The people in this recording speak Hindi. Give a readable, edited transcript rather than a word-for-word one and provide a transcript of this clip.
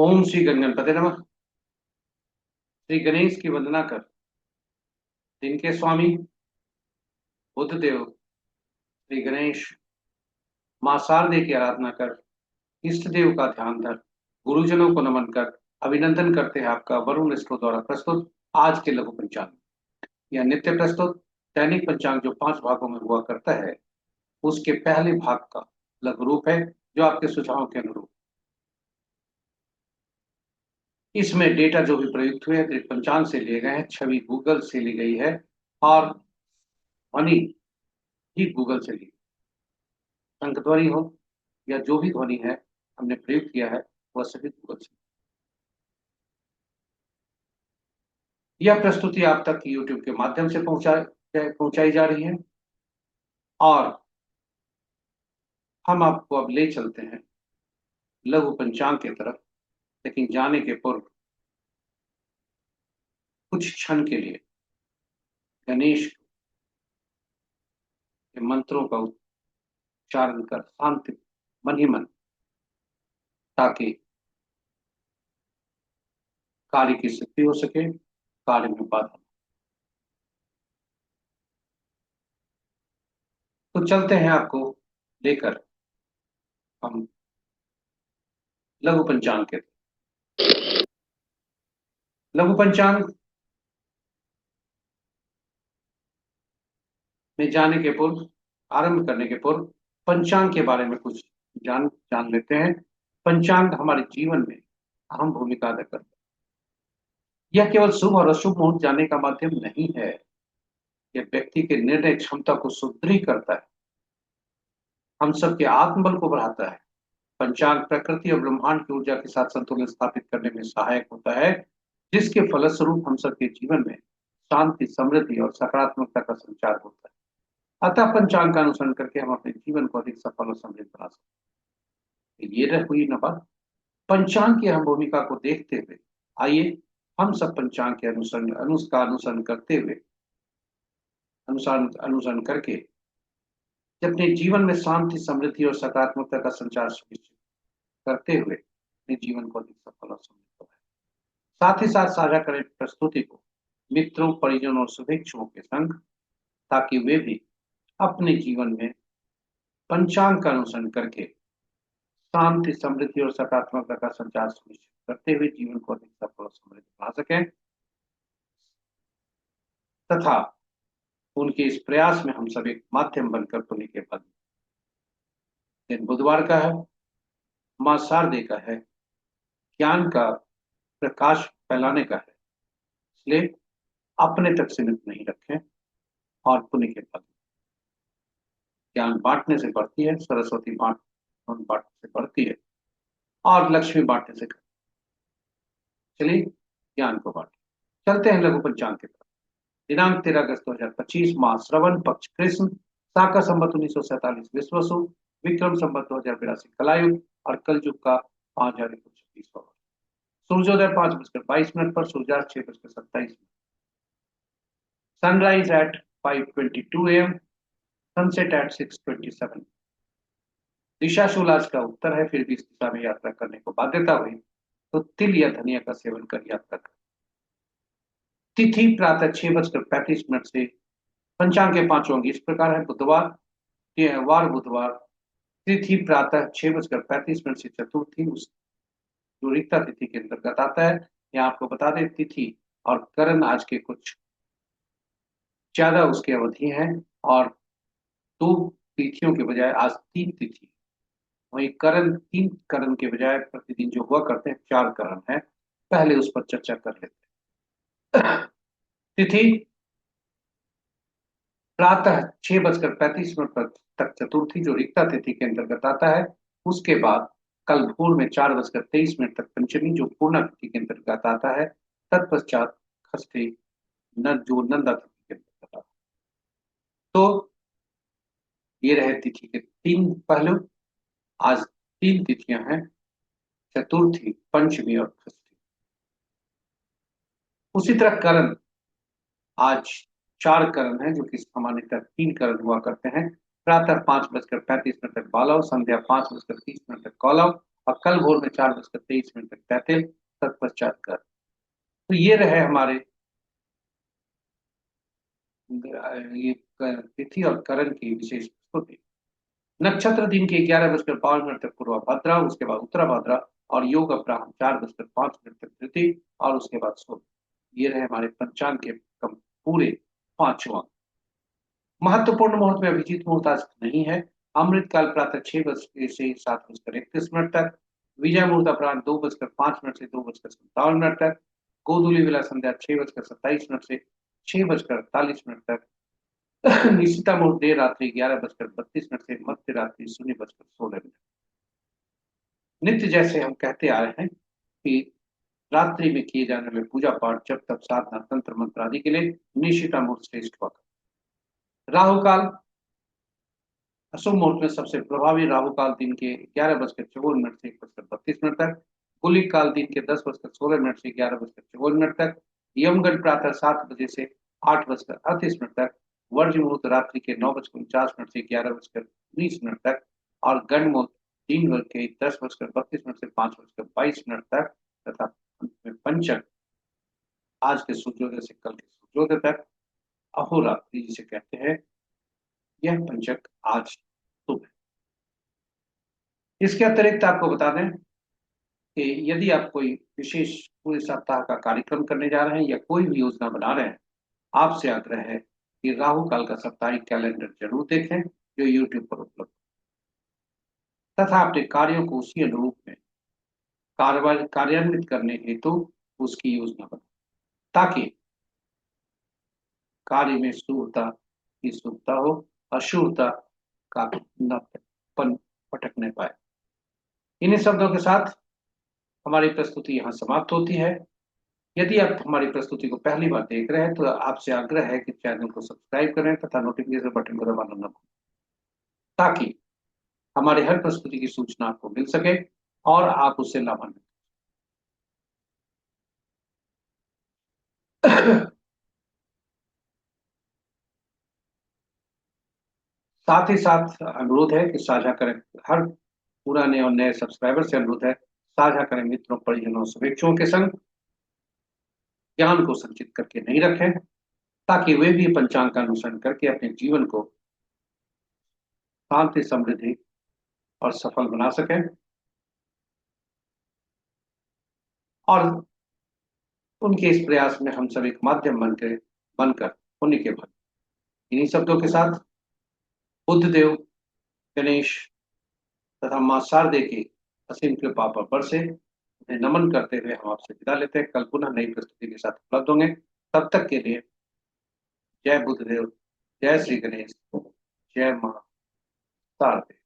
ओम श्री गणपते नमः। श्री गणेश की वंदना कर, दिन के स्वामी बुद्ध देव श्री गणेश, मां शारदे की आराधना कर, इष्ट देव का ध्यान धर, गुरुजनों को नमन कर, अभिनंदन करते हैं आपका वरुण स्टोर द्वारा प्रस्तुत आज के लघु पंचांग। यह नित्य प्रस्तुत दैनिक पंचांग जो 5 भागों में हुआ करता है, उसके पहले भाग का लघु रूप है, जो आपके सुझावों के अनुरूप। इसमें डेटा जो भी प्रयुक्त हुए हैं पंचांग से लिए गए हैं, छवि गूगल से ली गई है और ध्वनि भी गूगल से ली। शंख ध्वनि हो या जो भी ध्वनि है हमने प्रयुक्त किया है, वह सभी गूगल से। यह प्रस्तुति आप तक यूट्यूब के माध्यम से पहुंचाई जा रही है और हम आपको अब ले चलते हैं लघु पंचांग की तरफ। लेकिन जाने के पूर्व कुछ क्षण के लिए गणेश के मंत्रों का उच्चारण कर शांति मन ही मन, ताकि कार्य की सिद्धि हो सके, कार्य में बाधा। तो चलते हैं आपको लेकर हम लघु पंचांग के। लघु पंचांग में जाने के पूर्व, आरंभ करने के पूर्व पंचांग के बारे में कुछ जान जान लेते हैं। पंचांग हमारे जीवन में अहम भूमिका अदा करता है। यह केवल शुभ और अशुभ मुहूर्त जानने का माध्यम नहीं है, यह व्यक्ति के निर्णय क्षमता को सुदृढ़ करता है, हम सबके आत्मबल को बढ़ाता है। पंचांग प्रकृति और ब्रह्मांड की ऊर्जा के साथ संतुलन स्थापित करने में सहायक होता है, जिसके फलस्वरूप हम सबके जीवन में शांति, समृद्धि और सकारात्मकता का संचार होता है। अतः पंचांग का अनुसरण करके हम अपने जीवन को अधिक सफल और समृद्ध बना सकते हैं। ये हुई न बात पंचांग की अहम भूमिका को देखते हुए, आइए हम सब पंचांग के अनुसरण करते हुए, अनुसरण करके अपने जीवन में शांति, समृद्धि और सकारात्मकता का संचार सुनिश्चित करते हुए अपने जीवन को अधिक सफल और समृद्ध बनाएं। साथ ही साथ साझा करें प्रस्तुति को मित्रों, परिजनों और शुभेच्छुओं के संग, ताकि वे भी अपने जीवन में पंचांग का अनुसरण करके शांति, समृद्धि और सकारात्मकता का संचार सुनिश्चित करते हुए जीवन को अधिक सफल और समृद्ध बना सकें। तथा उनके इस प्रयास में हम सब एक माध्यम बनकर पुण्य के पद। दिन बुधवार का है, मां शारदे का है, ज्ञान का प्रकाश फैलाने का है, इसलिए अपने तक सीमित नहीं रखें और पुण्य के पद। ज्ञान बांटने से बढ़ती है, सरस्वती बांटने से बढ़ती है और लक्ष्मी बांटने से घटती है। चलिए ज्ञान को बांटें। चलते हैं लघु पंचांग की तरफ। दिनांक 13 अगस्त 2025, माह श्रवण पक्ष कृष्ण, शाका संवत 1947 विश्वसु, विक्रम संवत 2082 कलायुग और कलयुग का 5136 होगा। सूर्योदय 5:22 पर, सूर्यास्त 6:27, sunrise at 5:22 AM, sunset at 6:27। दिशा शूल आज का उत्तर है, फिर भी इस दिशा में यात्रा करने को बाध्यता हुई तो तिल या धनिया का सेवन कर यात्रा कर। तिथि प्रातः 6:35 से। पंचांग के 5 अंग इस प्रकार है। बुधवार, वार बुधवार, तिथि प्रातः 6:35 से चतुर्थी, उस जो रिक्ता तिथि के अंतर्गत आता है। यहाँ आपको बता दें तिथि और करण आज के कुछ ज्यादा उसकी अवधि है और 2 तिथियों के बजाय आज 3 तिथि, वही करण 3 करण के बजाय प्रतिदिन जो हुआ करते हैं 4 करण है। पहले उस पर चर्चा कर लेते हैं। तिथि प्रातः 6:35 तक चतुर्थी जो रिक्ता तिथि के अंतर्गत आता है। उसके बाद कल भोर में 4:23 तक पंचमी जो पूर्णा तिथि के अंतर्गत आता है। तत्पश्चात खष्टी जो नंदा तिथि के अंतर्गत आता है। तो ये रहे तिथि के 3 पहलू। आज 3 तिथियां हैं, चतुर्थी, पंचमी और खष्टी। उसी तरह करण आज 4 करण है, जो कि सामान्यतः 3 करण हुआ करते हैं। प्रातः 5:35 तक बालव, संध्या 5:30 तक कौलव और कल भोर में 4:23 तक तैतिल, तत्पश्चात कर। तो ये रहे हमारे ये तिथि और करण की विशेष स्तुति। नक्षत्र दिन के 11:05 तक पूर्वा भद्रा, उसके बाद उत्तरा भद्रा, और योग अपराह्न 4:05 तक धृति, और उसके बाद सूर्य। ये रहे हमारे पंचांग के पूरे 5 अंक। महत्वपूर्ण मुहूर्त में अभिजीत मुहूर्त आज नहीं है। अमृत काल प्रातः 6 बज से 7:31 तक। विजय मुहूर्त अपराह्न 2:05 से 2:57 तक। गोधूली वेला संध्या 6:27 से 6:48 तक। निशिता मुहूर्त देर रात्रि 11:32 से मध्य रात्रि 0:16। नित्य जैसे हम कहते आ रहे हैं कि रात्रि में किए जाने वाले पूजा पाठ, जब तक साधना, तंत्र मंत्र आदि के लिए निशिता मुहूर्त श्रेष्ठ हुआ। राहु काल, अशुभ मुहूर्त में सबसे प्रभावी राहु काल दिन के 11:54 से 1:32 तक। गुलिक काल दिन के 10:16 से 11:54 तक। यमगढ़ प्रातः 7 बजे से 8:38 तक। वर्ज मुहूर्त रात्रि के 9:49 से 11:19 तक। और गण मुहूर्त दिन भर के 10:32 से 5:22 तक। तथा अंत में पंचक आज के सूर्योदय से कल के सूर्योदय तक, अहोरात्रि जिसे कहते हैं, यह पंचक आज शुभ है। इसके अतिरिक्त आपको बता दें कि यदि आप कोई विशेष पूरे सप्ताह का कार्यक्रम करने जा रहे हैं या कोई भी योजना बना रहे हैं, आपसे आग्रह है कि राहु काल का साप्ताहिक कैलेंडर जरूर देखें जो यूट्यूब पर उपलब्ध है, तथा अपने कार्यों को उसी अनुरूप में कार्यान्वित करने हेतु उसकी योजना बनाए, ताकि कार्य में शुभता की शुभता हो, अशुभता का न पटकने पाए। इन्हीं शब्दों के साथ हमारी प्रस्तुति यहाँ समाप्त होती है। यदि आप हमारी प्रस्तुति को पहली बार देख रहे हैं तो आपसे आग्रह है कि चैनल को सब्सक्राइब करें तथा नोटिफिकेशन बटन को दबाना न भूलें, ताकि हमारे हर प्रस्तुति की सूचना आपको मिल सके और आप उससे लाभान्वित। साथ ही साथ अनुरोध है कि साझा करें। हर पुराने और नए सब्सक्राइबर से अनुरोध है, साझा करें मित्रों, परिजनों, शुभेच्छुओं के संग। ज्ञान को संचित करके नहीं रखें, ताकि वे भी पंचांग का अनुसरण करके अपने जीवन को शांति, समृद्धि और सफल बना सकें, और उनके इस प्रयास में हम सभी एक माध्यम बनकर उन्हीं के भले। इन्हीं शब्दों के साथ बुद्धदेव, गणेश तथा मां शारदे की असीम कृपा पर बरसे उन्हें नमन करते हुए हम आपसे विदा लेते हैं। कल पुनः नई प्रस्तुति के साथ उपलब्ध होंगे। तब तक के लिए जय बुद्धदेव, जय श्री गणेश, जय मां शारदे।